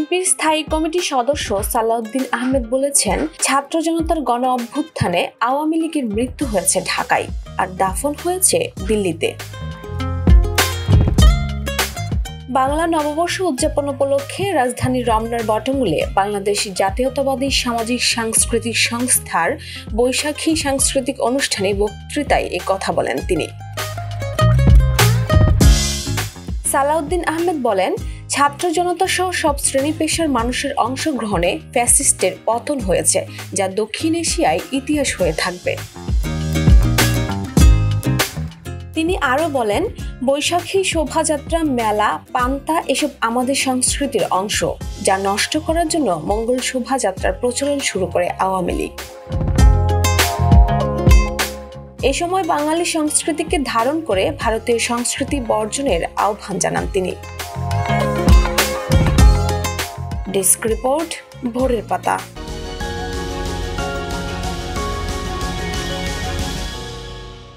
বিএনপির স্থায়ী কমিটির সদস্য সালাউদ্দিন আহমেদ বলেছেন, ছাত্র জনতার গণ অভ্যুত্থানে আওয়ামী লীগের মৃত্যু হয়েছে ঢাকায় আর দাফন হয়েছে দিল্লিতে। বাংলা নববর্ষ উদযাপন উপলক্ষে রাজধানীর রমনার বটমূলে বাংলাদেশ জাতীয়তাবাদী সামাজিক সাংস্কৃতিক সংস্থার বৈশাখী সাংস্কৃতিক অনুষ্ঠানে বক্তৃতায় এ কথা বলেন তিনি। সালাউদ্দিন আহমেদ বলেন, ছাত্র জনতা সহ সব শ্রেণী পেশার মানুষের অংশগ্রহণে ফ্যাসিস্টের পতন হয়েছে, যা দক্ষিণ এশিয়ায় ইতিহাস হয়ে থাকবে। তিনি আরও বলেন, বৈশাখী শোভাযাত্রা, মেলা, পান্তা এসব আমাদের সংস্কৃতির অংশ, যা নষ্ট করার জন্য মঙ্গল শোভাযাত্রার প্রচলন শুরু করে আওয়ামী লীগ। এ সময় বাঙালি সংস্কৃতিকে ধারণ করে ভারতীয় সংস্কৃতি বর্জনের আহ্বান জানান তিনি। ডেস্ক রিপোর্ট, ভোরের পাতা।